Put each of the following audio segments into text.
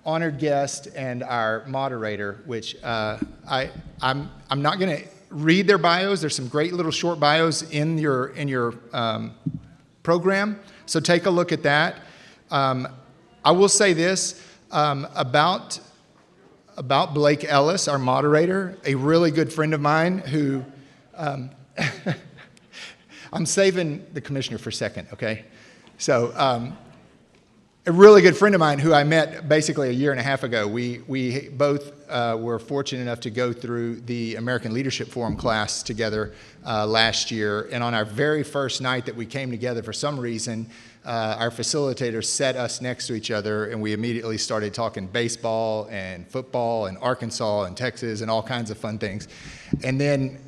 honored guest and our moderator, which I'm not going to read their bios. There's some great little short bios in your program, so take a look at that. I will say this about Blake Ellis, our moderator, a really good friend of mine who I'm saving the commissioner for a second, okay? So a really good friend of mine who I met basically a year and a half ago. We both were fortunate enough to go through the American Leadership Forum class together last year. And on our very first night that we came together, for some reason, our facilitator set us next to each other, and we immediately started talking baseball and football and Arkansas and Texas and all kinds of fun things. And then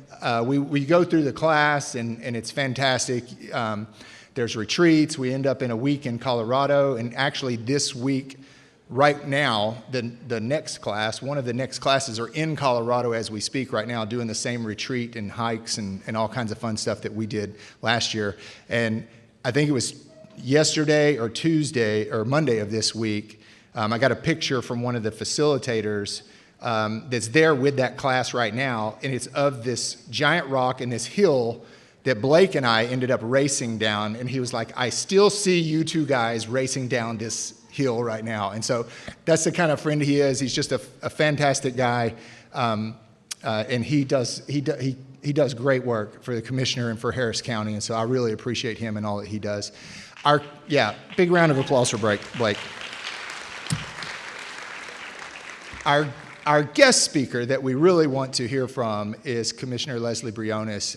we go through the class, and it's fantastic. There's retreats. We end up in a week in Colorado, and actually this week, right now, the next class, one of the next classes are in Colorado as we speak right now, doing the same retreat and hikes and all kinds of fun stuff that we did last year. And I think it was yesterday or Tuesday or Monday of this week, I got a picture from one of the facilitators that's there with that class right now, and it's of this giant rock and this hill that Blake and I ended up racing down, and he was like, I still see you two guys racing down this hill right now. And so that's the kind of friend he is. He's just a fantastic guy, and he does great work for the commissioner and for Harris County, and so I really appreciate him and all that he does. Big round of applause for Blake. Our guest speaker that we really want to hear from is Commissioner Lesley Briones.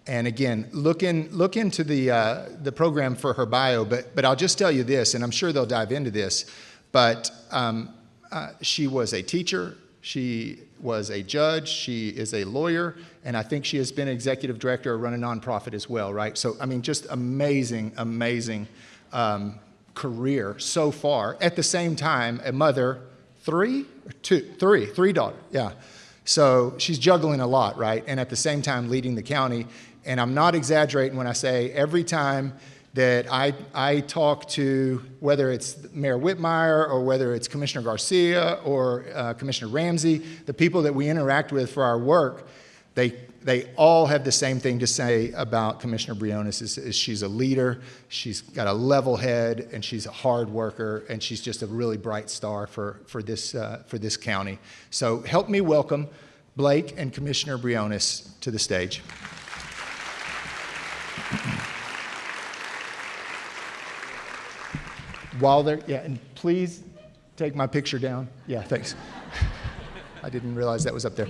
And again, look into the program for her bio, but I'll just tell you this, and I'm sure they'll dive into this, but she was a teacher, she was a judge, she is a lawyer, and I think she has been executive director or run a nonprofit as well, right? So, I mean, just amazing career so far. At the same time, a mother, three daughters, yeah. So she's juggling a lot, right? And at the same time leading the county. And I'm not exaggerating when I say every time that I talk to, whether it's Mayor Whitmire or whether it's Commissioner Garcia or Commissioner Ramsey, the people that we interact with for our work, they all have the same thing to say about Commissioner Briones is she's a leader, she's got a level head, and she's a hard worker, and she's just a really bright star for this county. So help me welcome Blake and Commissioner Briones to the stage. And please take my picture down. Yeah, thanks. I didn't realize that was up there.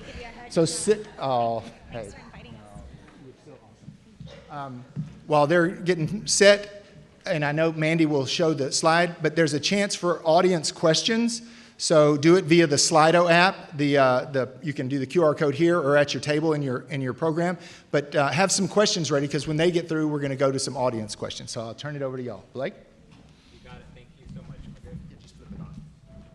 So sit. Oh, hey. Thanks for inviting us. You're so awesome. While they're getting set, and I know Mandy will show the slide, but there's a chance for audience questions. So do it via the Slido app. You can do the QR code here or at your table in your program. But have some questions ready, because when they get through, we're going to go to some audience questions. So I'll turn it over to y'all. Blake? You got it. Thank you so much. Okay. Just flip it on.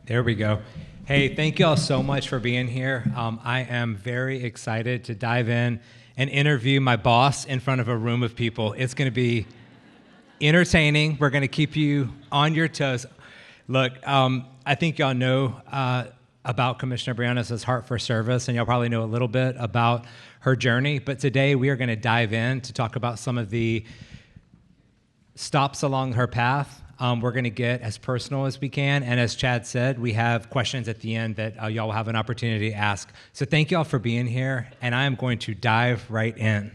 There we go. Hey, thank you all so much for being here. I am very excited to dive in and interview my boss in front of a room of people. It's going to be entertaining. We're going to keep you on your toes. Look, I think y'all know about Commissioner Briones' heart for service, and y'all probably know a little bit about her journey. But today we are going to dive in to talk about some of the stops along her path. We're going to get as personal as we can. And as Chad said, we have questions at the end that y'all will have an opportunity to ask. So thank y'all for being here, and I am going to dive right in.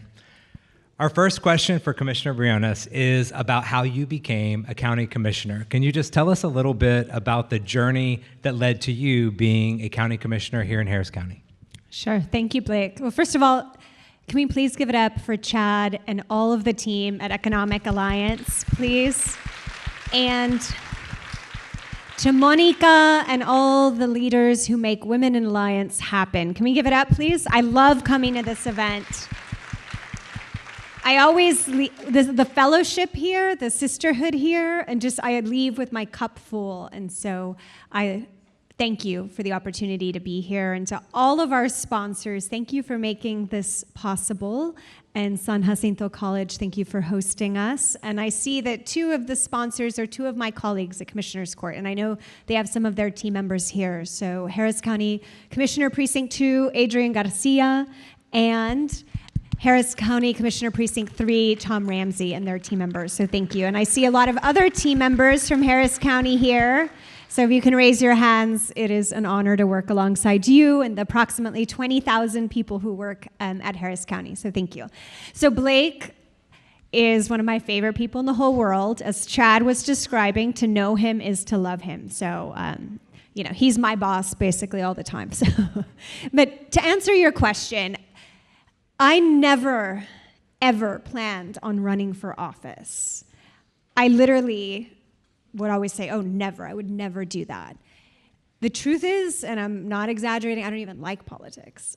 Our first question for Commissioner Briones is about how you became a county commissioner. Can you just tell us a little bit about the journey that led to you being a county commissioner here in Harris County? Sure. Thank you, Blake. Well, first of all, can we please give it up for Chad and all of the team at Economic Alliance, please? And to Monica and all the leaders who make Women in Alliance happen. Can we give it up, please? I love coming to this event. I always, the fellowship here, the sisterhood here, and I leave with my cup full. And so I thank you for the opportunity to be here. And to all of our sponsors, thank you for making this possible. and San Jacinto College, thank you for hosting us. And I see that two of the sponsors are two of my colleagues at Commissioner's Court, and I know they have some of their team members here. So Harris County Commissioner Precinct 2, Adrian Garcia, and Harris County Commissioner Precinct 3, Tom Ramsey, and their team members. So thank you. And I see a lot of other team members from Harris County here. So if you can raise your hands, it is an honor to work alongside you and the approximately 20,000 people who work at Harris County. So thank you. So Blake is one of my favorite people in the whole world. As Chad was describing, to know him is to love him. So, he's my boss basically all the time. So, but to answer your question, I never, ever planned on running for office. I literally would always say, oh, never, I would never do that. The truth is, and I'm not exaggerating, I don't even like politics.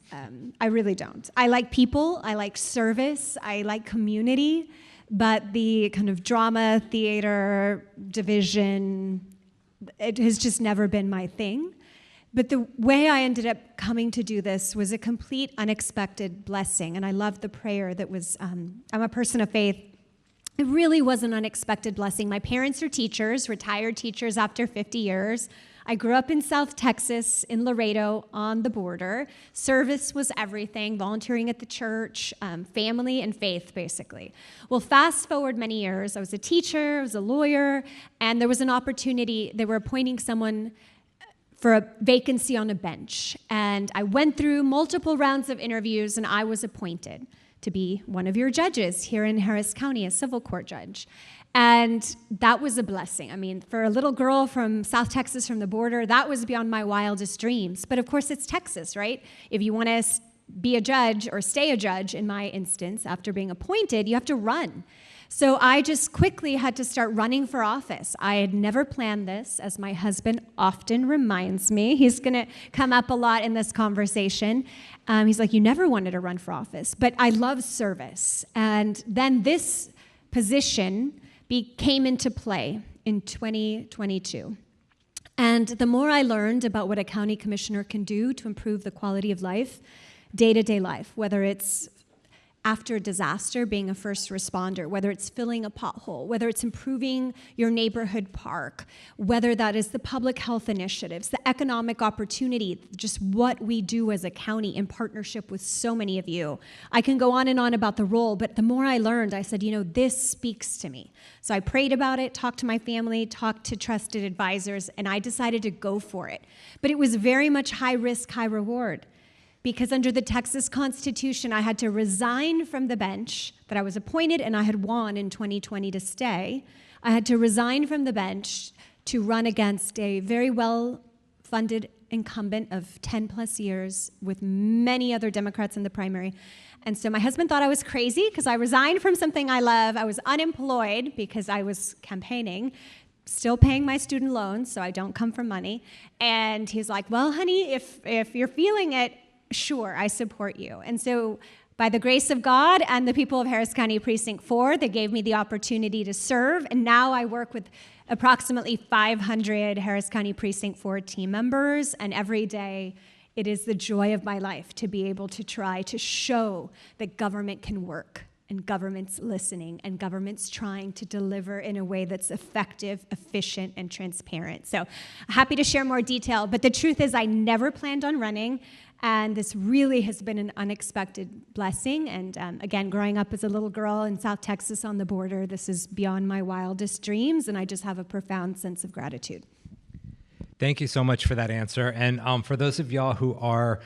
I really don't. I like people, I like service, I like community, but the kind of drama, theater, division, it has just never been my thing. But the way I ended up coming to do this was a complete unexpected blessing, and I love the prayer that was, I'm a person of faith. It really was an unexpected blessing. My parents are teachers, retired teachers after 50 years. I grew up in South Texas, in Laredo, on the border. Service was everything, volunteering at the church, family and faith, basically. Well, fast forward many years, I was a teacher, I was a lawyer, and there was an opportunity. They were appointing someone for a vacancy on a bench. And I went through multiple rounds of interviews, and I was appointed to be one of your judges here in Harris County, a civil court judge. And that was a blessing. I mean, for a little girl from South Texas, from the border, that was beyond my wildest dreams. But of course, it's Texas, right? If you want to be a judge or stay a judge, in my instance, after being appointed, you have to run. So I just quickly had to start running for office. I had never planned this, as my husband often reminds me. He's going to come up a lot in this conversation. He's like, you never wanted to run for office. But I love service. And then this position came into play in 2022. And the more I learned about what a county commissioner can do to improve the quality of life, day-to-day life, whether it's after a disaster, being a first responder, whether it's filling a pothole, whether it's improving your neighborhood park, whether that is the public health initiatives, the economic opportunity, just what we do as a county in partnership with so many of you. I can go on and on about the role, but the more I learned, I said, this speaks to me. So I prayed about it, talked to my family, talked to trusted advisors, and I decided to go for it. But it was very much high risk, high reward. Because under the Texas Constitution, I had to resign from the bench that I was appointed, and I had won in 2020 to stay. I had to resign from the bench to run against a very well-funded incumbent of 10 plus years with many other Democrats in the primary. And so my husband thought I was crazy because I resigned from something I love. I was unemployed because I was campaigning, still paying my student loans, so I don't come from money. And he's like, well, honey, if you're feeling it, sure, I support you. And so by the grace of God and the people of Harris County Precinct 4, they gave me the opportunity to serve. And now I work with approximately 500 Harris County Precinct 4 team members. And every day, it is the joy of my life to be able to try to show that government can work, and government's listening, and government's trying to deliver in a way that's effective, efficient, and transparent. So happy to share more detail, but the truth is I never planned on running, and this really has been an unexpected blessing. And again, growing up as a little girl in South Texas on the border, this is beyond my wildest dreams, and I just have a profound sense of gratitude. Thank you so much for that answer. And for those of y'all who are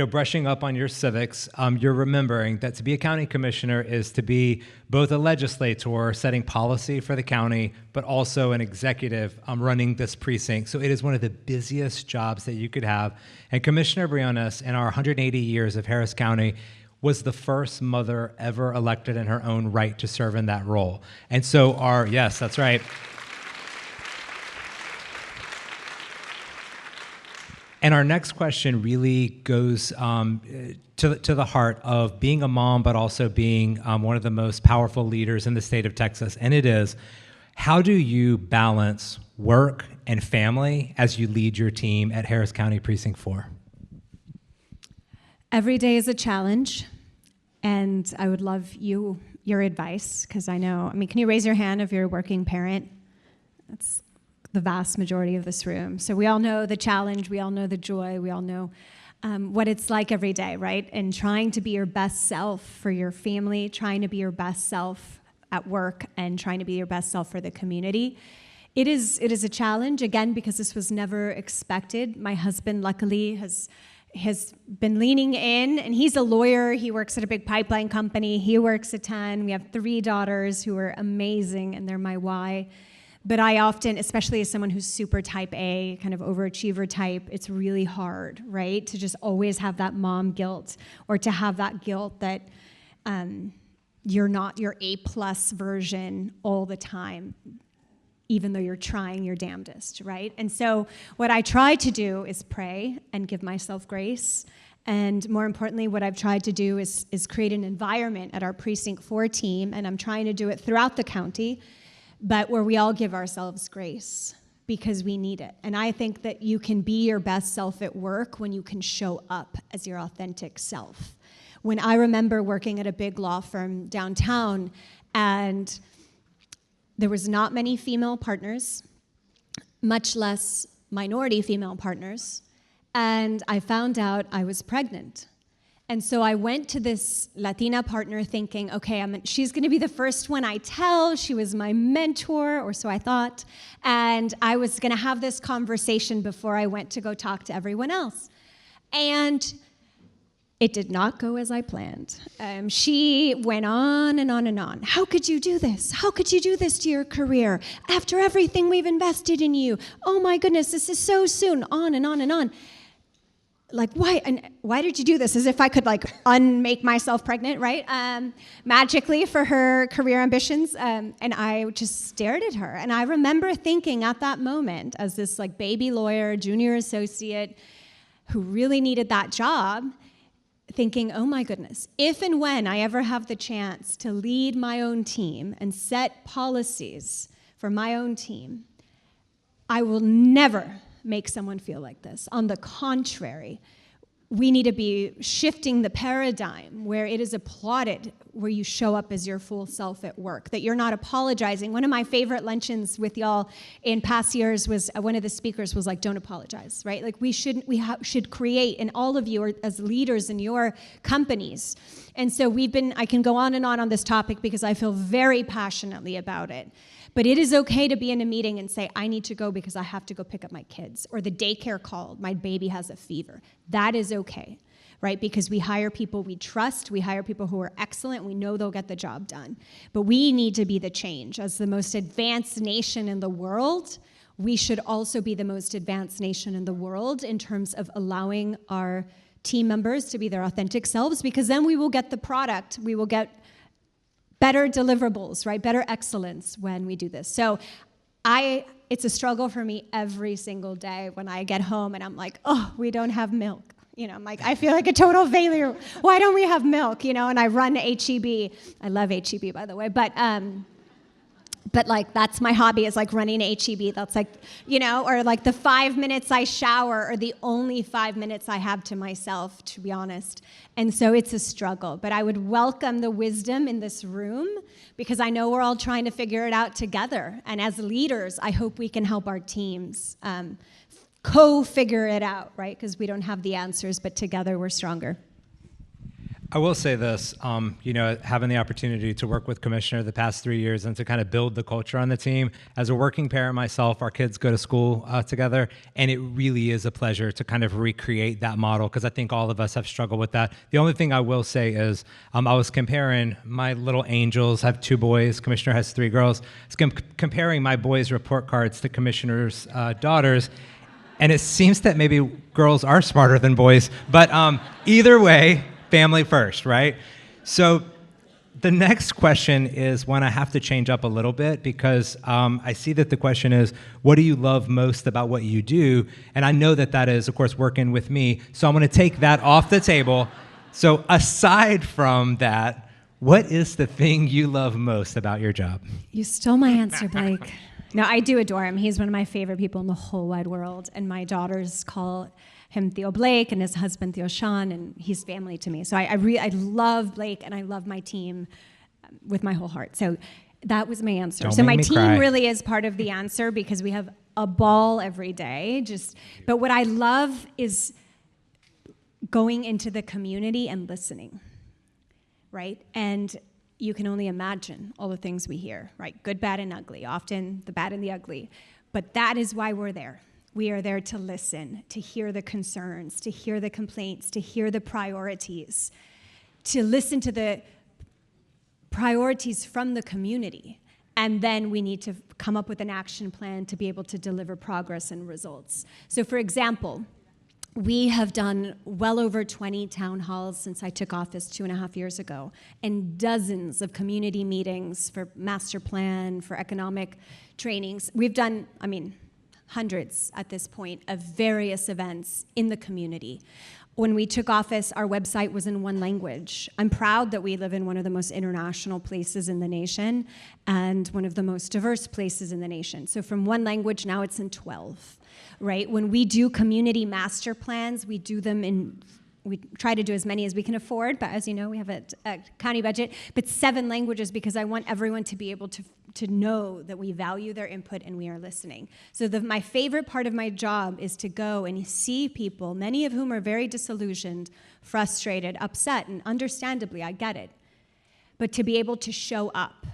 brushing up on your civics, you're remembering that to be a county commissioner is to be both a legislator setting policy for the county, but also an executive running this precinct. So it is one of the busiest jobs that you could have. And Commissioner Briones, in our 180 years of Harris County, was the first mother ever elected in her own right to serve in that role. And so yes, that's right. And our next question really goes to the heart of being a mom, but also being one of the most powerful leaders in the state of Texas. And it is, how do you balance work and family as you lead your team at Harris County Precinct 4? Every day is a challenge. And I would love your advice, because I mean, can you raise your hand if you're a working parent? That's the vast majority of this room. So we all know the challenge, we all know the joy, we all know what it's like every day, right? And trying to be your best self for your family, trying to be your best self at work, and trying to be your best self for the community. It is a challenge, again, because this was never expected. My husband, luckily, has been leaning in, and he's a lawyer. He works at a big pipeline company. He works a ton. We have 3 daughters who are amazing, and they're my why. But I often, especially as someone who's super type A, kind of overachiever type, it's really hard, right? To just always have that mom guilt, or to have that guilt that you're not your A+ version all the time, even though you're trying your damnedest, right? And so what I try to do is pray and give myself grace. And more importantly, what I've tried to do is create an environment at our Precinct 4 team, and I'm trying to do it throughout the county, but where we all give ourselves grace, because we need it. And I think that you can be your best self at work when you can show up as your authentic self. When I remember working at a big law firm downtown, and there was not many female partners, much less minority female partners, and I found out I was pregnant. And so I went to this Latina partner thinking, okay, she's gonna be the first one I tell. She was my mentor, or so I thought. And I was gonna have this conversation before I went to go talk to everyone else. And it did not go as I planned. She went on and on and on. How could you do this? How could you do this to your career? After everything we've invested in you. Oh my goodness, this is so soon. On and on and on. Like, why? And why did you do this? As if I could unmake myself pregnant, right? Magically for her career ambitions. And I just stared at her. And I remember thinking at that moment, as this baby lawyer, junior associate, who really needed that job, thinking, oh my goodness, if and when I ever have the chance to lead my own team and set policies for my own team, I will never make someone feel like this. On the contrary, we need to be shifting the paradigm where it is applauded, where you show up as your full self at work, that you're not apologizing. One of my favorite luncheons with y'all in past years was, one of the speakers was don't apologize, right? We should create, and all of you are as leaders in your companies. And so I can go on and on this topic because I feel very passionately about it. But it is okay to be in a meeting and say, I need to go because I have to go pick up my kids, or the daycare called, my baby has a fever. That is okay, right? Because we hire people we trust, we hire people who are excellent, we know they'll get the job done. But we need to be the change. As the most advanced nation in the world, we should also be the most advanced nation in the world in terms of allowing our team members to be their authentic selves, because then we will get the product, we will get better deliverables, right? Better excellence when we do this. So it's a struggle for me every single day when I get home and I'm like, oh, we don't have milk. I'm I feel like a total failure. Why don't we have milk? And I run HEB. I love HEB, by the way, but that's my hobby, is running HEB. That's or the 5 minutes I shower are the only 5 minutes I have to myself, to be honest. And so it's a struggle. But I would welcome the wisdom in this room, because I know we're all trying to figure it out together. And as leaders, I hope we can help our teams co-figure it out, right? Because we don't have the answers, but together we're stronger. I will say this, having the opportunity to work with Commissioner the past 3 years and to kind of build the culture on the team. As a working parent myself, our kids go to school together, and it really is a pleasure to kind of recreate that model, because I think all of us have struggled with that. The only thing I will say is I was comparing my little angels. I have 2 boys. Commissioner has 3 girls. I was comparing my boys' report cards to Commissioner's daughters. And it seems that maybe girls are smarter than boys. But either way, family first, right? So the next question is one I have to change up a little bit, because I see that the question is, what do you love most about what you do? And I know that is, of course, working with me. So I'm going to take that off the table. So aside from that, what is the thing you love most about your job? You stole my answer, Blake. No, I do adore him. He's one of my favorite people in the whole wide world. And my daughters call him Theo Blake and his husband Theo Sean, and he's family to me. So I love Blake and I love my team with my whole heart. So that was my answer. Don't So my make me team cry. really is part of the answer because we have a ball every day. But what I love is going into the community and listening, right? And you can only imagine all the things we hear, right? Good, bad, and ugly, often the bad and the ugly. But that is why we're there. We are there to listen, to hear the concerns, to hear the complaints, to hear the priorities, to listen to the priorities from the community. And then we need to come up with an action plan to be able to deliver progress and results. So for example, we have done well over 20 town halls since I took office 2.5 years ago, and dozens of community meetings for master plan, for economic trainings. We've done, hundreds at this point of various events in the community. When we took office, our website was in one language. I'm proud that we live in one of the most international places in the nation and one of the most diverse places in the nation. So from one language, now it's in 12, right? When we do community master plans, we try to do as many as we can afford, but as you know, we have a county budget, but 7 languages because I want everyone to be able to know that we value their input and we are listening. So my favorite part of my job is to go and see people, many of whom are very disillusioned, frustrated, upset, and understandably, I get it. But to be able to show up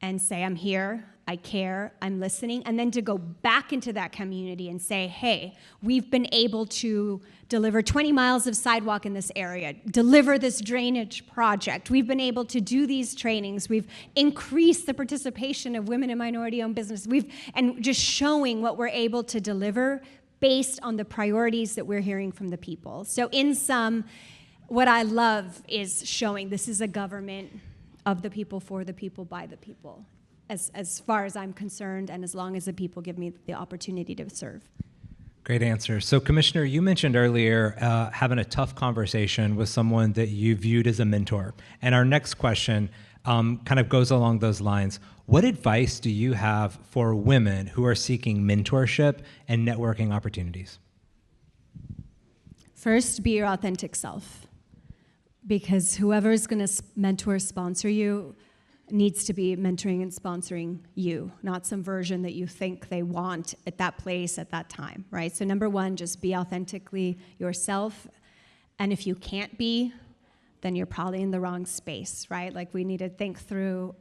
and say, I'm here, I care, I'm listening, and then to go back into that community and say, hey, we've been able to deliver 20 miles of sidewalk in this area, deliver this drainage project. We've been able to do these trainings. We've increased the participation of women and minority-owned business. And just showing what we're able to deliver based on the priorities that we're hearing from the people. So in sum, what I love is showing this is a government of the people, for the people, by the people. As far as I'm concerned, and as long as the people give me the opportunity to serve. Great answer. So, Commissioner, you mentioned earlier having a tough conversation with someone that you viewed as a mentor. And our next question kind of goes along those lines. What advice do you have for women who are seeking mentorship and networking opportunities? First, be your authentic self. Because whoever is going to mentor, sponsor you, needs to be mentoring and sponsoring you, not some version that you think they want at that place at that time, right? So number one, just be authentically yourself. And if you can't be, then you're probably in the wrong space, right? Like we need to think through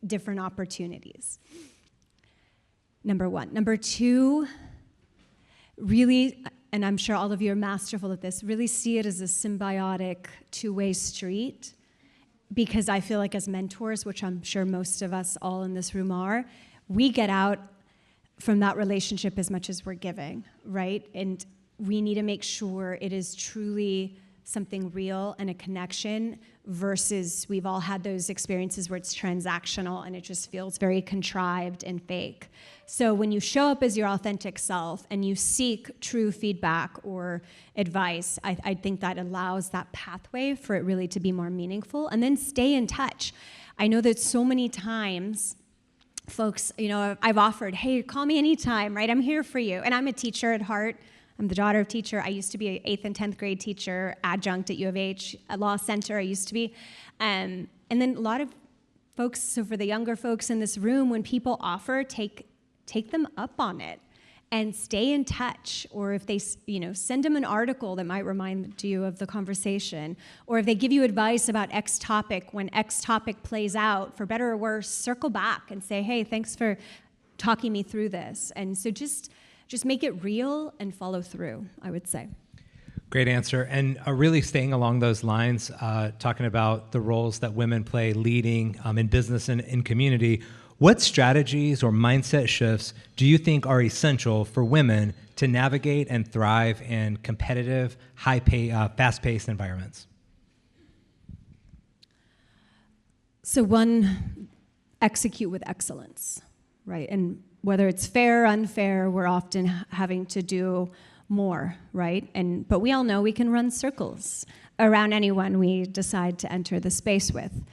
different opportunities. Number one. Number two, really, and I'm sure all of you are masterful at this, really see it as a symbiotic two-way street. Because I feel like as mentors, which I'm sure most of us all in this room are, we get out from that relationship as much as we're giving, right? And we need to make sure it is truly something real and a connection versus we've all had those experiences where it's transactional and it just feels very contrived and fake. So when you show up as your authentic self and you seek true feedback or advice, I think that allows that pathway for it really to be more meaningful. And then stay in touch. I know that so many times folks, I've offered, hey, call me anytime, right? I'm here for you. And I'm a teacher at heart. I'm the daughter of a teacher. I used to be an 8th and 10th grade teacher, adjunct at U of H, at Law Center I used to be. And then a lot of folks, so for the younger folks in this room, when people offer, take them up on it and stay in touch. Or if they, send them an article that might remind you of the conversation. Or if they give you advice about X topic, when X topic plays out, for better or worse, circle back and say, hey, thanks for talking me through this. And so just make it real and follow through, I would say. Great answer. And really staying along those lines, talking about the roles that women play leading in business and in community, what strategies or mindset shifts do you think are essential for women to navigate and thrive in competitive, fast-paced environments? So one, execute with excellence, right? And whether it's fair or unfair, we're often having to do more, right? But we all know we can run circles around anyone we decide to enter the space with.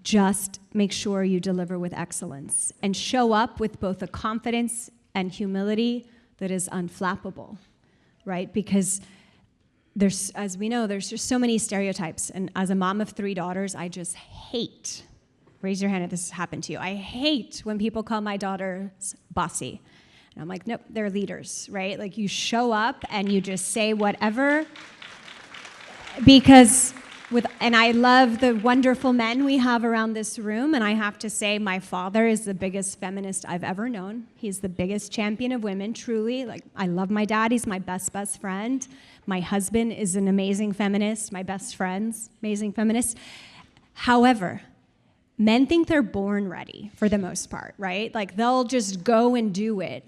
Just make sure you deliver with excellence and show up with both a confidence and humility that is unflappable, right? Because there's, as we know, there's just so many stereotypes. And as a mom of 3 daughters, I just hate, raise your hand if this has happened to you, I hate when people call my daughters bossy. And I'm like, nope, they're leaders, right? Like you show up and you just say whatever, because and I love the wonderful men we have around this room, and I have to say my father is the biggest feminist I've ever known. He's the biggest champion of women, truly. Like, I love my dad. He's my best friend. My husband is an amazing feminist. My best friend's amazing feminist. However, men think they're born ready for the most part, right? Like they'll just go and do it.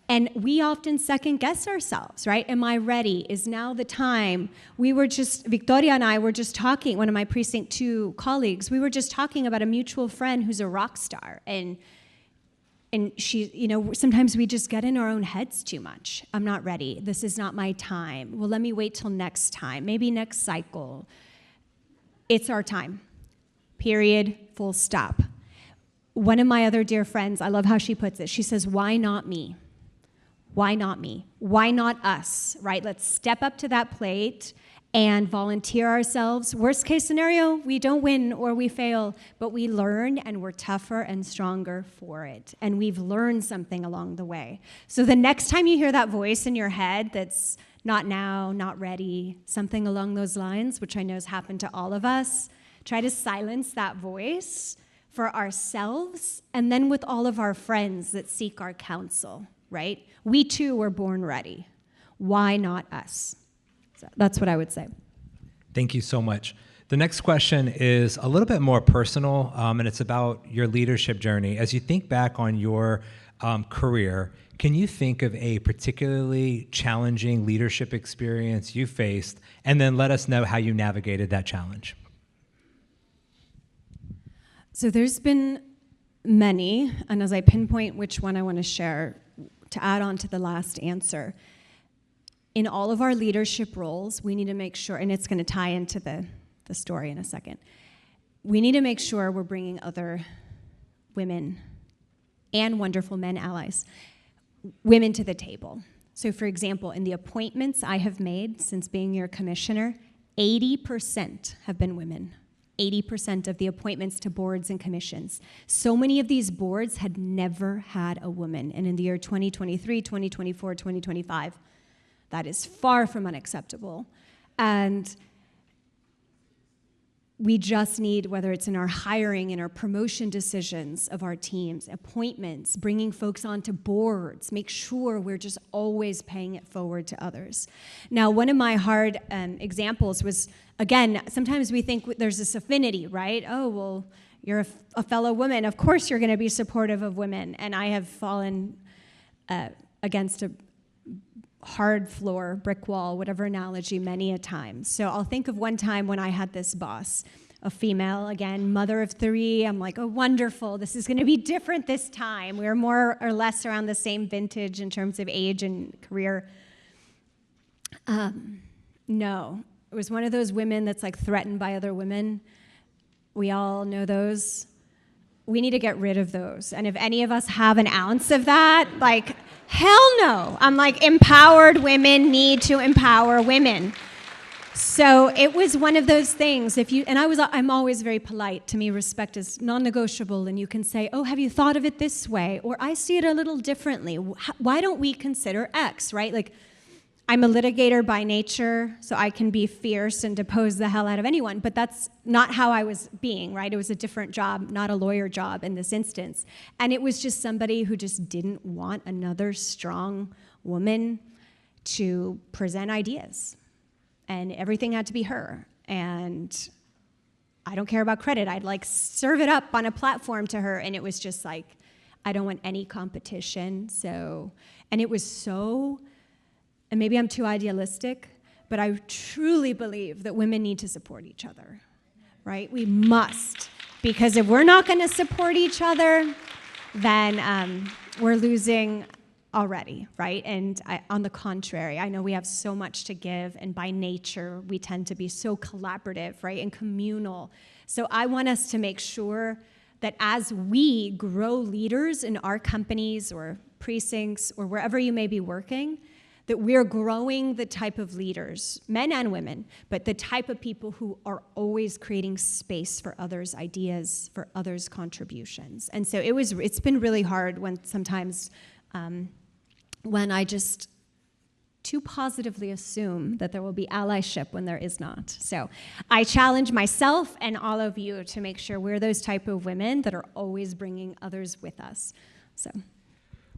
And we often second guess ourselves, right? Am I ready? Is now the time? Victoria and I were just talking, one of my Precinct 2 colleagues, we were just talking about a mutual friend who's a rock star. And she, sometimes we just get in our own heads too much. I'm not ready. This is not my time. Well, let me wait till next time, maybe next cycle. It's our time, period, full stop. One of my other dear friends, I love how she puts it. She says, why not me? Why not me? Why not us, right? Let's step up to that plate and volunteer ourselves. Worst case scenario, we don't win or we fail, but we learn and we're tougher and stronger for it. And we've learned something along the way. So the next time you hear that voice in your head that's not now, not ready, something along those lines, which I know has happened to all of us, try to silence that voice for ourselves and then with all of our friends that seek our counsel. Right? We too were born ready. Why not us? So that's what I would say. Thank you so much. The next question is a little bit more personal, and it's about your leadership journey. As you think back on your career, can you think of a particularly challenging leadership experience you faced, and then let us know how you navigated that challenge? So there's been many, and as I pinpoint which one I want to share, to add on to the last answer, in all of our leadership roles, we need to make sure, and it's going to tie into the story in a second, we need to make sure we're bringing other women and wonderful men allies, women to the table. So for example, in the appointments I have made since being your commissioner, 80% have been women. 80% of the appointments to boards and commissions. So many of these boards had never had a woman. And in the year 2023, 2024, 2025, that is far from unacceptable. And we just need, whether it's in our hiring, in our promotion decisions of our teams, appointments, bringing folks onto boards, make sure we're just always paying it forward to others. Now, one of my hard examples was, again, sometimes we think there's this affinity, right? Oh, well, you're a fellow woman. Of course you're going to be supportive of women. And I have fallen against a hard floor, brick wall, whatever analogy, many a time. So I'll think of one time when I had this boss, a female, again, mother of 3. I'm like, oh, wonderful. This is going to be different this time. We were more or less around the same vintage in terms of age and career. No. It was one of those women that's like threatened by other women. We all know those. We need to get rid of those. And if any of us have an ounce of that, like, hell no. I'm like, empowered women need to empower women. So it was one of those things. I'm always very polite. To me, respect is non-negotiable. And you can say, oh, have you thought of it this way? Or I see it a little differently. Why don't we consider X, right? Like, I'm a litigator by nature, so I can be fierce and depose the hell out of anyone, but that's not how I was being, right? It was a different job, not a lawyer job in this instance. And it was just somebody who just didn't want another strong woman to present ideas. And everything had to be her. And I don't care about credit. I'd like serve it up on a platform to her, and it was just like, I don't want any competition. And it was so... And maybe I'm too idealistic, but I truly believe that women need to support each other, right? We must, because if we're not going to support each other, then we're losing already, right? And on the contrary, I know we have so much to give, and by nature, we tend to be so collaborative, right, and communal. So I want us to make sure that as we grow leaders in our companies or precincts or wherever you may be working, that we're growing the type of leaders, men and women, but the type of people who are always creating space for others' ideas, for others' contributions. And so it's been really hard when sometimes when I just too positively assume that there will be allyship when there is not. So I challenge myself and all of you to make sure we're those type of women that are always bringing others with us. So.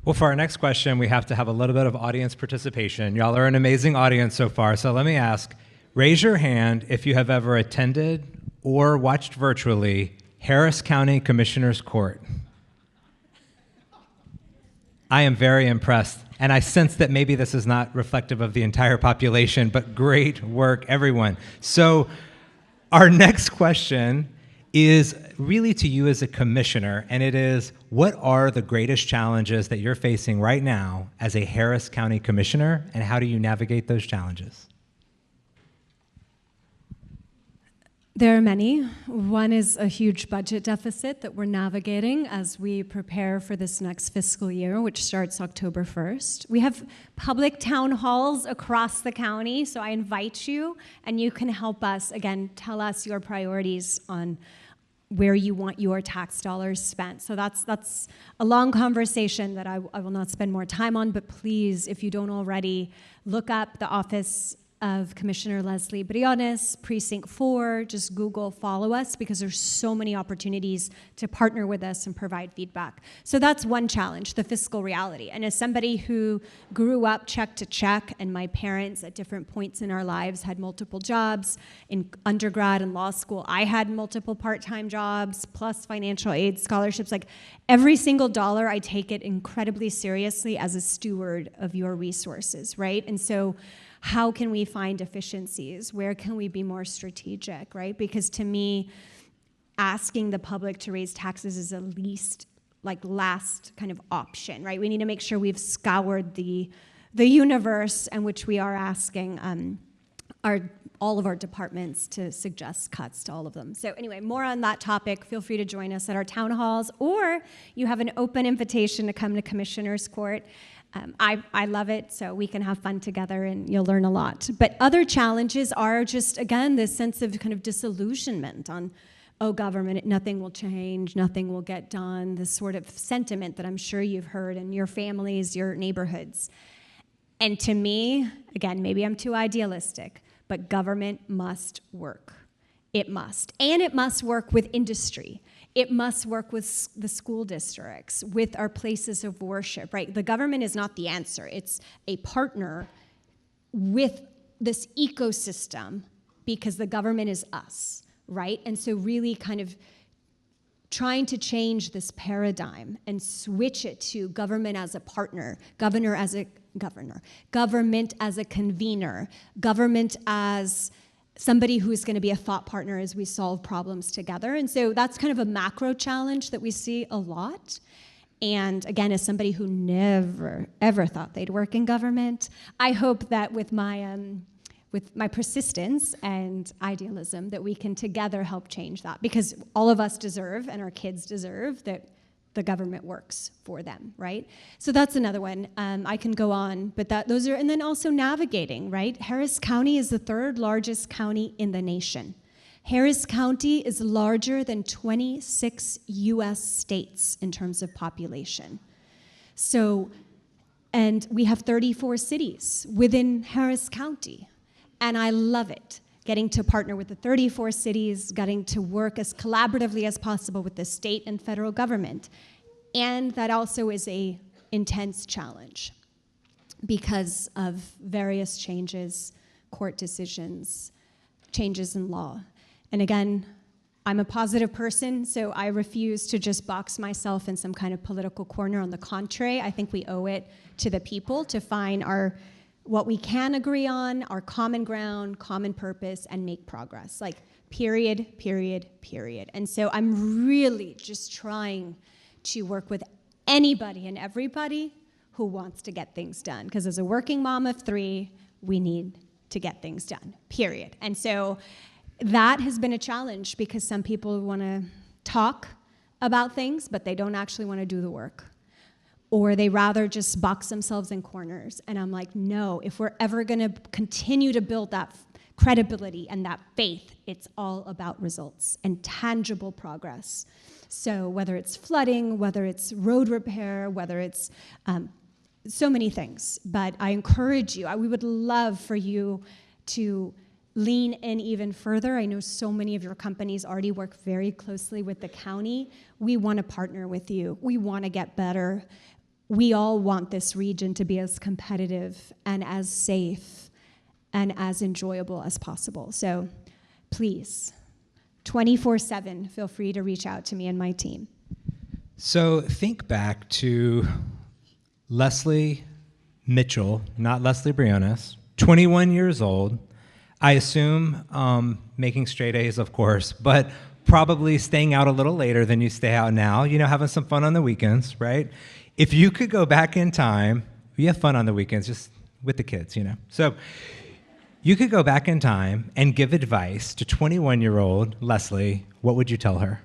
Well, for our next question, we have to have a little bit of audience participation. Y'all are an amazing audience so far. So let me ask, raise your hand if you have ever attended or watched virtually Harris County Commissioner's Court. I am very impressed, and I sense that maybe this is not reflective of the entire population, but great work, everyone. So our next question is really to you as a commissioner, and it is, what are the greatest challenges that you're facing right now as a Harris County commissioner, and how do you navigate those challenges? There are many. One is a huge budget deficit that we're navigating as we prepare for this next fiscal year, which starts October 1st. We have public town halls across the county, so I invite you, and you can help us, again, tell us your priorities on where you want your tax dollars spent. So that's a long conversation that I will not spend more time on, but please, if you don't already, look up the office of Commissioner Lesley Briones, Precinct 4, just Google, follow us, because there's so many opportunities to partner with us and provide feedback. So that's one challenge, the fiscal reality. And as somebody who grew up check to check, and my parents at different points in our lives had multiple jobs, in undergrad and law school, I had multiple part-time jobs, plus financial aid scholarships. Like every single dollar, I take it incredibly seriously as a steward of your resources, right? And so how can we find efficiencies? Where can we be more strategic, right? Because to me, asking the public to raise taxes is last kind of option, right? We need to make sure we've scoured the universe in which we are asking all of our departments to suggest cuts to all of them. So anyway, more on that topic. Feel free to join us at our town halls, or you have an open invitation to come to Commissioner's Court. I love it, so we can have fun together and you'll learn a lot. But other challenges are just, again, this sense of kind of disillusionment on, oh, government, nothing will change, nothing will get done, this sort of sentiment that I'm sure you've heard in your families, your neighborhoods. And to me, again, maybe I'm too idealistic, but government must work. It must. And it must work with industry. It must work with the school districts, with our places of worship, right? The government is not the answer. It's a partner with this ecosystem because the government is us, right? And so really kind of trying to change this paradigm and switch it to government as a partner, government as a convener, government as somebody who's going to be a thought partner as we solve problems together. And so that's kind of a macro challenge that we see a lot. And again, as somebody who never, ever thought they'd work in government, I hope that with my persistence and idealism that we can together help change that, because all of us deserve, and our kids deserve, that the government works for them, right? So that's another one. I can go on, but those are, and then also navigating, right? Harris County is the third largest county in the nation. Harris County is larger than 26 US states in terms of population. So, and we have 34 cities within Harris County, and I love it. Getting to partner with the 34 cities, getting to work as collaboratively as possible with the state and federal government. And that also is an intense challenge because of various changes, court decisions, changes in law. And again, I'm a positive person, so I refuse to just box myself in some kind of political corner. On the contrary, I think we owe it to the people to find what we can agree on, our common ground, common purpose, and make progress. Like, period, period, period. And so I'm really just trying to work with anybody and everybody who wants to get things done. Because as a working mom of 3, we need to get things done, period. And so that has been a challenge because some people want to talk about things, but they don't actually want to do the work. or they rather just box themselves in corners. And I'm like, no, if we're ever gonna continue to build that credibility and that faith, it's all about results and tangible progress. So whether it's flooding, whether it's road repair, whether it's so many things. But I encourage you, we would love for you to lean in even further. I know so many of your companies already work very closely with the county. We want to partner with you. We want to get better. We all want this region to be as competitive and as safe and as enjoyable as possible. So please, 24/7, feel free to reach out to me and my team. So think back to Lesley Mitchell, not Lesley Briones, 21 years old. I assume making straight A's, of course, but probably staying out a little later than you stay out now, having some fun on the weekends, right? If you could go back in time, you have fun on the weekends, just with the kids, So you could go back in time and give advice to 21-year-old Lesley. What would you tell her?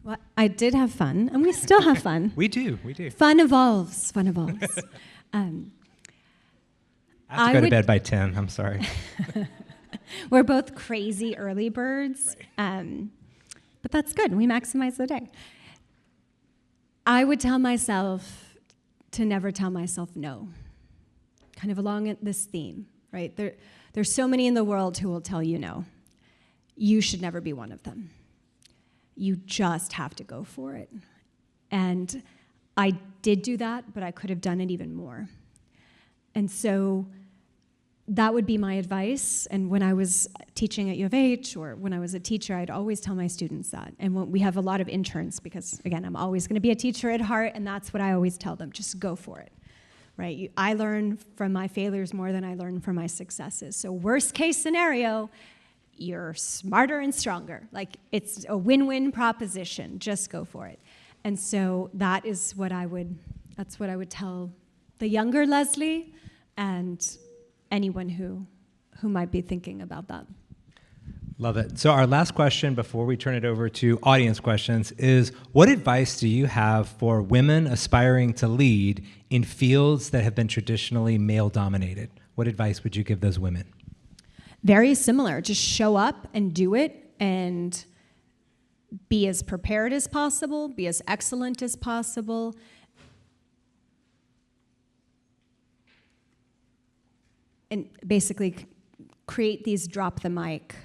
Well, I did have fun, and we still have fun. We do. Fun evolves. I have to go to bed by 10. I'm sorry. We're both crazy early birds, right. But that's good. We maximize the day. I would tell myself to never tell myself no, kind of along this theme, right? There's so many in the world who will tell you no. You should never be one of them. You just have to go for it. And I did do that, but I could have done it even more. And so that would be my advice. And when I was teaching at U of H or when I was a teacher, I'd always tell my students that. And when we have a lot of interns because, again, I'm always going to be a teacher at heart, and that's what I always tell them, just go for it, right? I learn from my failures more than I learn from my successes. So worst case scenario, you're smarter and stronger. Like, it's a win-win proposition. Just go for it. And so that's what I would tell the younger Lesley and anyone who might be thinking about that. Love it. So our last question before we turn it over to audience questions is, what advice do you have for women aspiring to lead in fields that have been traditionally male-dominated? What advice would you give those women? Very similar. Just show up and do it and be as prepared as possible, be as excellent as possible. And basically create these drop the mic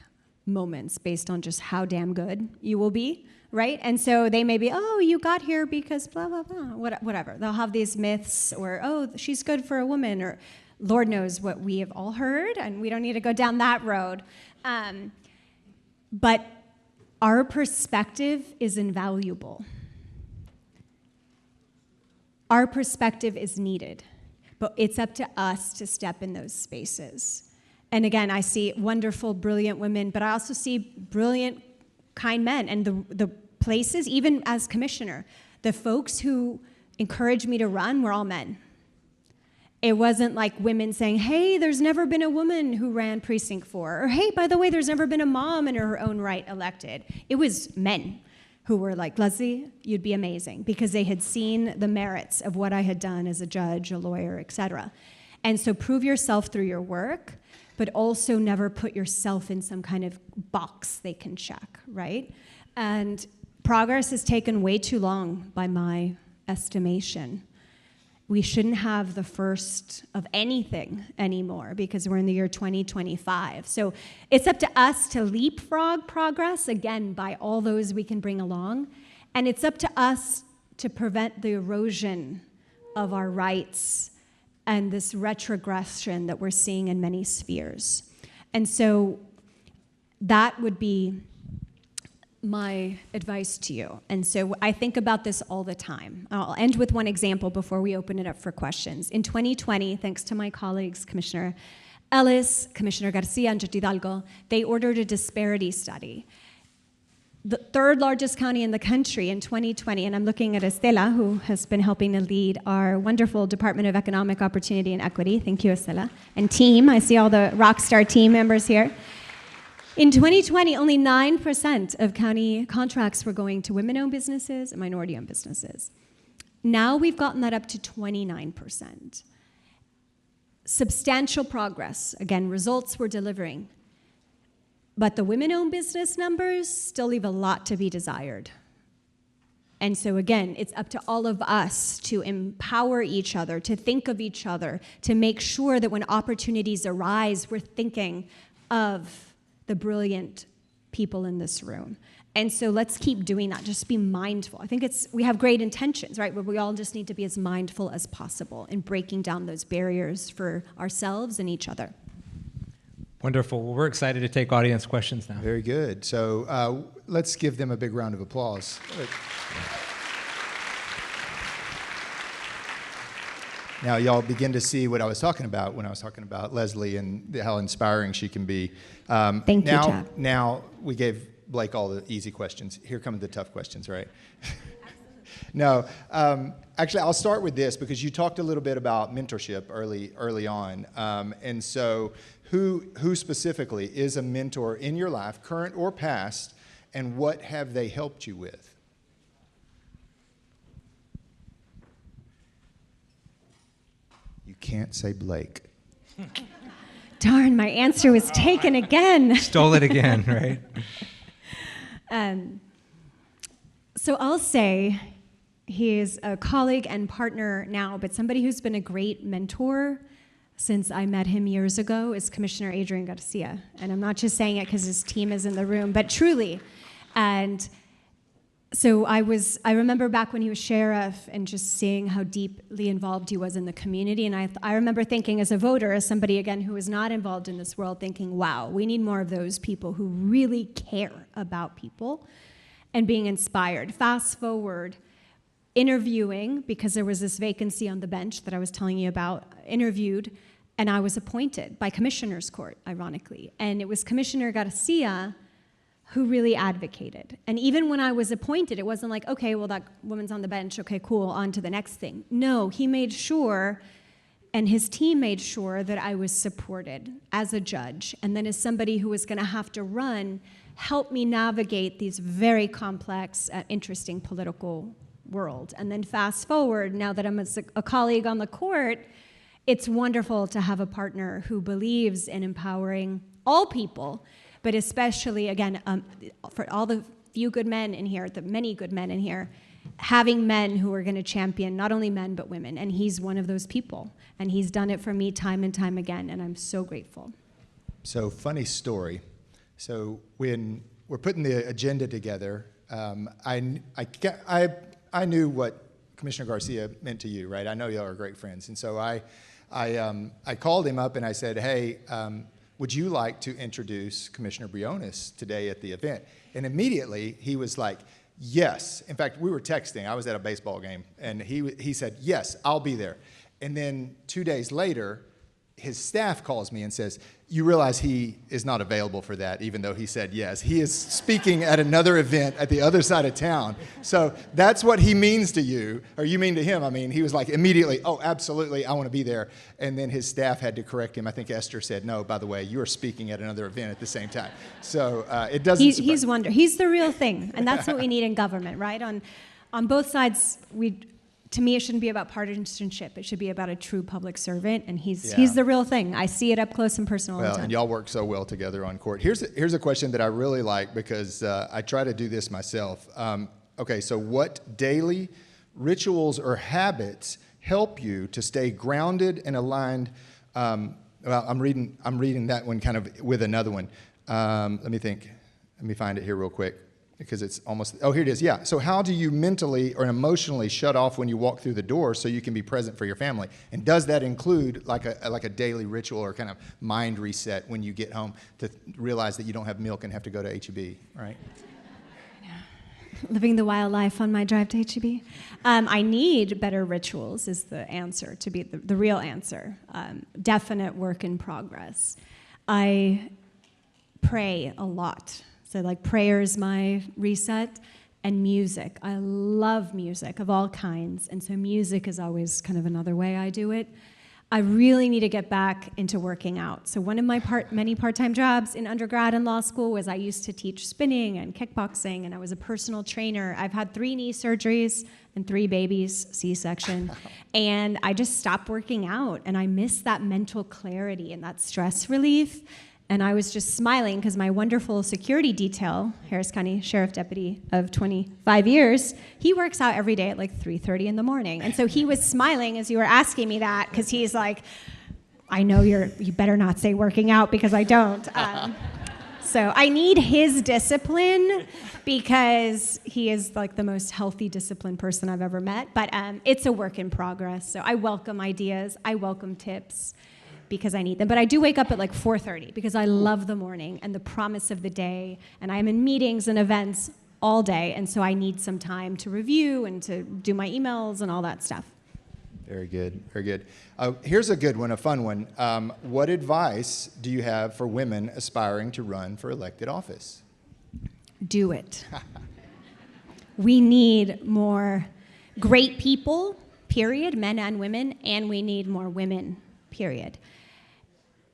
moments based on just how damn good you will be, right? And so they may be, oh, you got here because blah, blah, blah, whatever. They'll have these myths or, oh, she's good for a woman, or Lord knows what we have all heard, and we don't need to go down that road. But our perspective is invaluable. Our perspective is needed, but it's up to us to step in those spaces. And again, I see wonderful, brilliant women, but I also see brilliant, kind men. And the places, even as commissioner, the folks who encouraged me to run were all men. It wasn't like women saying, hey, there's never been a woman who ran Precinct 4. Or, hey, by the way, there's never been a mom in her own right elected. It was men who were like, Lesley, you'd be amazing, because they had seen the merits of what I had done as a judge, a lawyer, et cetera. And so prove yourself through your work, but also never put yourself in some kind of box they can check, right? And progress has taken way too long by my estimation. We shouldn't have the first of anything anymore because we're in the year 2025. So it's up to us to leapfrog progress, again, by all those we can bring along. And it's up to us to prevent the erosion of our rights and this retrogression that we're seeing in many spheres. And so that would be my advice to you. And so I think about this all the time. I'll end with one example before we open it up for questions. In 2020, thanks to my colleagues, Commissioner Ellis, Commissioner Garcia, and Judge Hidalgo, they ordered a disparity study. The third largest county in the country in 2020, and I'm looking at Estela, who has been helping to lead our wonderful Department of Economic Opportunity and Equity. Thank you, Estela. And team, I see all the Rockstar team members here. In 2020, only 9% of county contracts were going to women-owned businesses and minority-owned businesses. Now we've gotten that up to 29%. Substantial progress. Again, results we're delivering. But the women-owned business numbers still leave a lot to be desired. And so again, it's up to all of us to empower each other, to think of each other, to make sure that when opportunities arise, we're thinking of the brilliant people in this room. And so let's keep doing that. Just be mindful. I think we have great intentions, right? But we all just need to be as mindful as possible in breaking down those barriers for ourselves and each other. Wonderful. Well, we're excited to take audience questions now. Very good. So let's give them a big round of applause. Now, y'all begin to see what I was talking about when I was talking about Lesley and how inspiring she can be. Thank you, Chad. Now, we gave Blake all the easy questions. Here come the tough questions, right? No, actually, I'll start with this because you talked a little bit about mentorship early on. And so who specifically is a mentor in your life, current or past, and what have they helped you with? You can't say Blake. Darn, my answer was taken again. Stole it again, right? So I'll say he is a colleague and partner now, but somebody who's been a great mentor since I met him years ago is Commissioner Adrian Garcia. And I'm not just saying it because his team is in the room, but truly. And so I remember back when he was sheriff and just seeing how deeply involved he was in the community. And I remember thinking as a voter, as somebody, again, who is not involved in this world, thinking, wow, we need more of those people who really care about people and being inspired. Fast forward, interviewing, because there was this vacancy on the bench that I was telling you about, interviewed, and I was appointed by Commissioner's Court, ironically. And it was Commissioner Garcia who really advocated. And even when I was appointed, it wasn't like, okay, well, that woman's on the bench, okay, cool, on to the next thing. No, he made sure, and his team made sure that I was supported as a judge, and then as somebody who was gonna have to run, help me navigate these very complex, interesting political world. And then fast forward, now that I'm a colleague on the court, it's wonderful to have a partner who believes in empowering all people, but especially, again, for all the few good men in here, the many good men in here, having men who are going to champion not only men but women. And he's one of those people. And he's done it for me time and time again, and I'm so grateful. So, funny story. So when we're putting the agenda together, I knew what Commissioner Garcia meant to you, right? I know y'all are great friends. And so I called him up and I said, hey, would you like to introduce Commissioner Briones today at the event? And immediately he was like, yes. In fact, we were texting. I was at a baseball game, and he said, yes, I'll be there. And then 2 days later, his staff calls me and says, you realize he is not available for that, even though he said yes. He is speaking at another event at the other side of town. So that's what he means to you, or you mean to him. I mean, he was like immediately, oh, absolutely, I want to be there. And then his staff had to correct him. I think Esther said, no, by the way, you are speaking at another event at the same time. So it doesn't He's the real thing, and that's what we need in government, right? On both sides, to me, it shouldn't be about partisanship. It should be about a true public servant, and he's the real thing. I see it up close and personal all the time. And y'all work so well together on court. Here's a question that I really like because I try to do this myself. Okay, so what daily rituals or habits help you to stay grounded and aligned? Well, I'm reading that one kind of with another one. Let me think. Let me find it here real quick, because it's almost, oh, here it is, yeah. So how do you mentally or emotionally shut off when you walk through the door so you can be present for your family? And does that include like a daily ritual or kind of mind reset when you get home to realize that you don't have milk and have to go to H-E-B, right? Living the wild life on my drive to H-E-B. I need better rituals is the answer, to be the real answer. Definite work in progress. I pray a lot. So like prayer is my reset, and music. I love music of all kinds, and so music is always kind of another way I do it. I really need to get back into working out. So one of my many part-time jobs in undergrad and law school was I used to teach spinning and kickboxing, and I was a personal trainer. I've had 3 knee surgeries and 3 babies, C-section, and I just stopped working out, and I miss that mental clarity and that stress relief. And I was just smiling because my wonderful security detail, Harris County Sheriff Deputy of 25 years, he works out every day at like 3:30 in the morning. And so he was smiling as you were asking me that because he's like, I know you better not say working out because I don't. So I need his discipline because he is like the most healthy, disciplined person I've ever met. But it's a work in progress. So I welcome ideas. I welcome tips, because I need them. But I do wake up at like 4:30 because I love the morning and the promise of the day, and I'm in meetings and events all day, and so I need some time to review and to do my emails and all that stuff. Very good, very good. Here's a good one, a fun one. What advice do you have for women aspiring to run for elected office? Do it. We need more great people, period, men and women, and we need more women, period.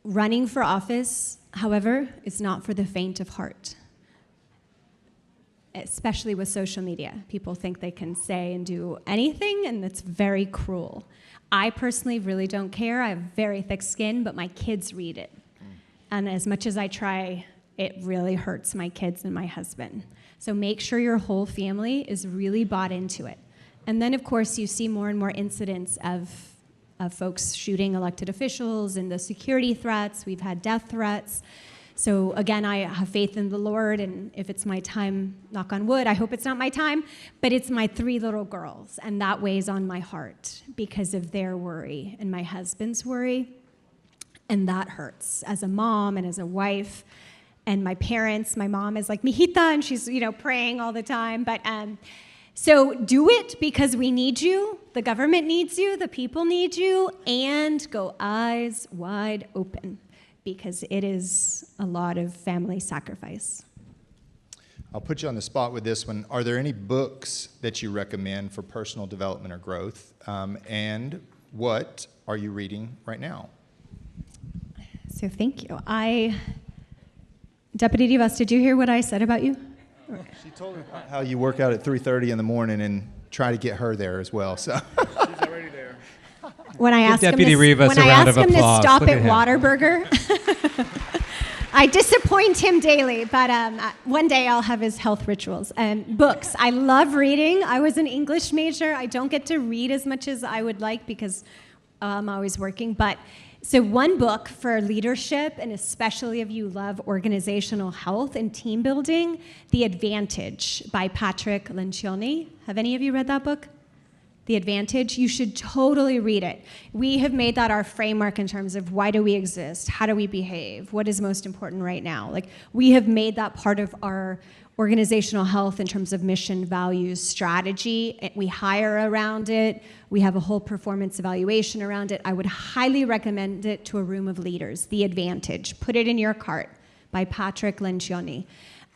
Running for office, however, is not for the faint of heart, especially with social media. People think they can say and do anything, and it's very cruel. I personally really don't care. I have very thick skin, but my kids read it. And as much as I try, it really hurts my kids and my husband. So make sure your whole family is really bought into it. And then, of course, you see more and more incidents of folks shooting elected officials and the security threats. We've had death threats. So again, I have faith in the Lord, and if it's my time, knock on wood, I hope it's not my time, but it's my 3 little girls, and that weighs on my heart because of their worry and my husband's worry, and that hurts as a mom and as a wife. And my parents, my mom is like, mijita, and she's, praying all the time, but so do it because we need you, the government needs you, the people need you, and go eyes wide open because it is a lot of family sacrifice. I'll put you on the spot with this one. Are there any books that you recommend for personal development or growth? And what are you reading right now? So thank you. Deputy Divas, did you hear what I said about you? She told me how you work out at 3:30 in the morning and try to get her there as well. So she's already there. When I asked him Deputy Rivas a round of to applause. stop Look at at him. Whataburger, I disappoint him daily, but one day I'll have his health rituals. Books. I love reading. I was an English major. I don't get to read as much as I would like because I'm always working, but so one book for leadership, and especially if you love organizational health and team building, The Advantage by Patrick Lencioni. Have any of you read that book? The Advantage? You should totally read it. We have made that our framework in terms of why do we exist? How do we behave? What is most important right now? Like, we have made that part of our organizational health in terms of mission, values, strategy. We hire around it. We have a whole performance evaluation around it. I would highly recommend it to a room of leaders. The Advantage. Put it in your cart by Patrick Lencioni.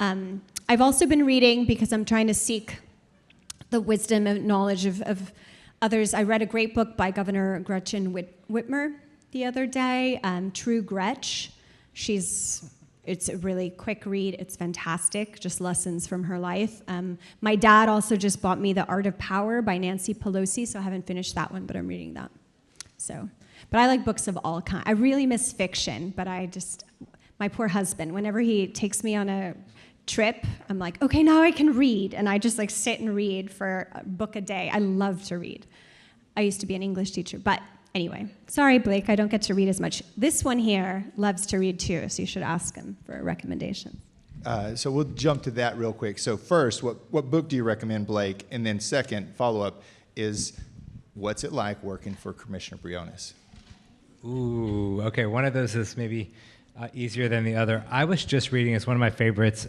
I've also been reading because I'm trying to seek the wisdom and knowledge of others. I read a great book by Governor Gretchen Whitmer the other day, True Gretch. It's a really quick read. It's fantastic, just lessons from her life. My dad also just bought me The Art of Power by Nancy Pelosi, so I haven't finished that one, but I'm reading that. But I like books of all kinds. I really miss fiction, but my poor husband, whenever he takes me on a trip, I'm like, okay, now I can read, and I just sit and read for a book a day. I love to read. I used to be an English teacher, but anyway, sorry, Blake, I don't get to read as much. This one here loves to read too, so you should ask him for a recommendation. So we'll jump to that real quick. So first, what book do you recommend, Blake? And then second, follow-up is, what's it like working for Commissioner Briones? Ooh, okay, one of those is maybe easier than the other. I was just reading, it's one of my favorites.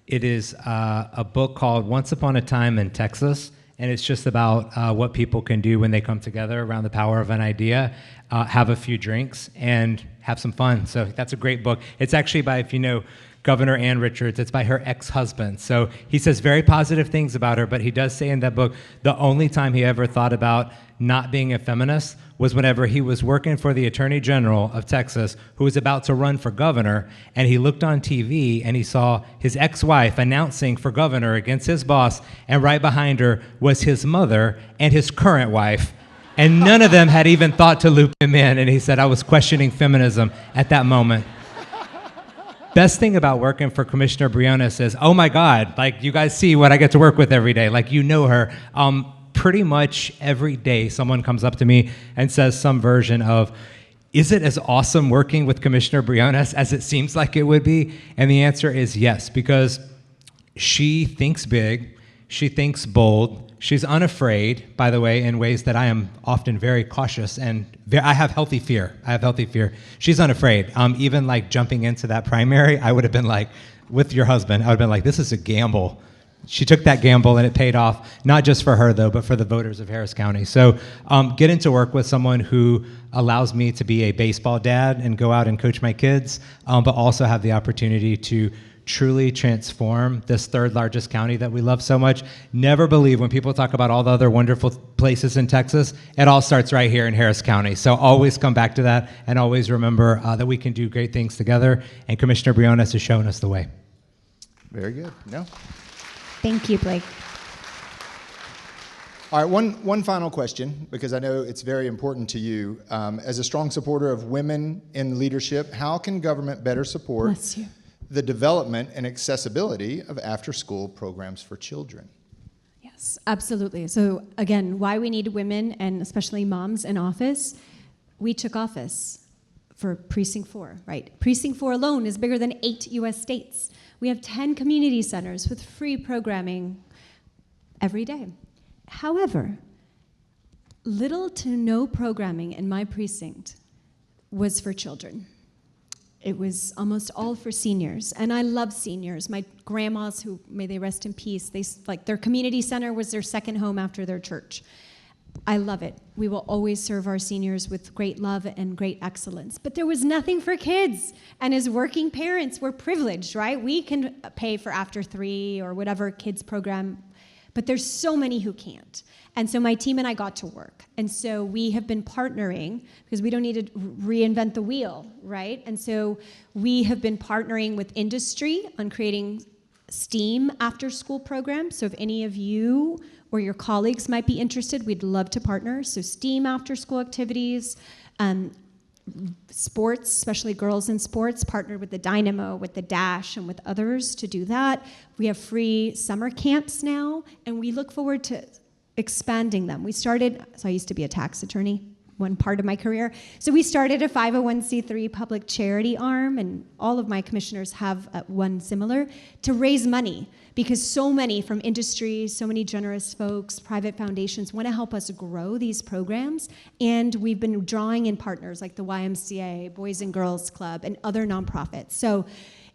It is a book called Once Upon a Time in Texas. And it's just about what people can do when they come together around the power of an idea, have a few drinks, and have some fun. So that's a great book. It's actually by, if you know Governor Ann Richards. It's by her ex-husband. So he says very positive things about her, but he does say in that book the only time he ever thought about not being a feminist was whenever he was working for the Attorney General of Texas, who was about to run for governor, and he looked on TV and he saw his ex-wife announcing for governor against his boss, and right behind her was his mother and his current wife. And none of them had even thought to loop him in, and he said, I was questioning feminism at that moment. Best thing about working for Commissioner Briones is, oh my God, like you guys see what I get to work with every day, like you know her. Pretty much every day someone comes up to me and says some version of, is it as awesome working with Commissioner Briones as it seems like it would be? And the answer is yes, because she thinks big, she thinks bold, she's unafraid, by the way, in ways that I am often very cautious and I have healthy fear. She's unafraid. Even like jumping into that primary, I would have been like, with your husband, I would have been like, this is a gamble. She took that gamble and it paid off, not just for her though, but for the voters of Harris County. So getting to work with someone who allows me to be a baseball dad and go out and coach my kids, but also have the opportunity to truly transform this third largest county that we love so much. Never believe when people talk about all the other wonderful places in Texas, it all starts right here in Harris County. So always come back to that and always remember that we can do great things together, and Commissioner Briones has shown us the way. Very good. No. Thank you, Blake. All right, one final question, because I know it's very important to you. As a strong supporter of women in leadership, how can government better support Bless you. the development and accessibility of after-school programs for children? Yes, absolutely. So again, why we need women and especially moms in office. We took office for Precinct 4, right? Precinct 4 alone is bigger than 8 US states. We have 10 community centers with free programming every day. However, little to no programming in my precinct was for children. It was almost all for seniors, and I love seniors. My grandmas, who may they rest in peace, their community center was their second home after their church. I love it. We will always serve our seniors with great love and great excellence. But there was nothing for kids, and as working parents, we're privileged, right? We can pay for after 3 or whatever kids program, but there's so many who can't. And so my team and I got to work. And so we have been partnering, because we don't need to reinvent the wheel, right? And so we have been partnering with industry on creating STEAM after-school programs. So if any of you or your colleagues might be interested, we'd love to partner. So STEAM after-school activities, sports, especially girls in sports, partnered with the Dynamo, with the Dash, and with others to do that. We have free summer camps now, and we look forward to expanding them. We started, so I used to be a tax attorney, one part of my career. So we started a 501c3 public charity arm, and all of my commissioners have one similar, to raise money, because so many from industry, so many generous folks, private foundations want to help us grow these programs, and we've been drawing in partners like the YMCA, Boys and Girls Club, and other nonprofits. So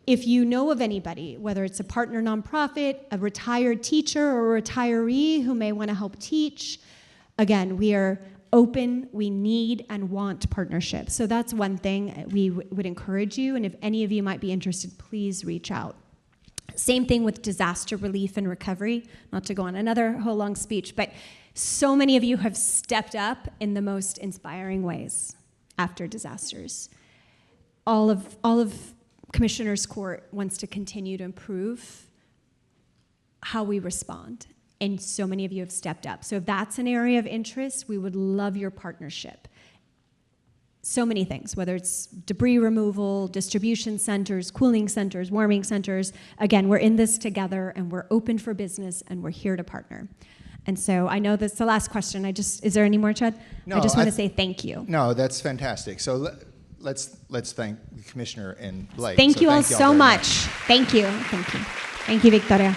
if you know of anybody, whether it's a partner nonprofit, a retired teacher, or a retiree who may want to help teach, again, we are open, we need and want partnerships. So that's one thing we would encourage you, and if any of you might be interested, please reach out. Same thing with disaster relief and recovery, not to go on another whole long speech, but so many of you have stepped up in the most inspiring ways after disasters. All of Commissioner's Court wants to continue to improve how we respond, and so many of you have stepped up. So if that's an area of interest, we would love your partnership. So many things, whether it's debris removal, distribution centers, cooling centers, warming centers. Again, we're in this together, and we're open for business, and we're here to partner. And so I know that's the last question. Is there any more, Chad? No, I just want to say thank you. No, that's fantastic. So let's thank the Commissioner and Blake. Thank you all so much. Thank you. Thank you. Thank you, Victoria.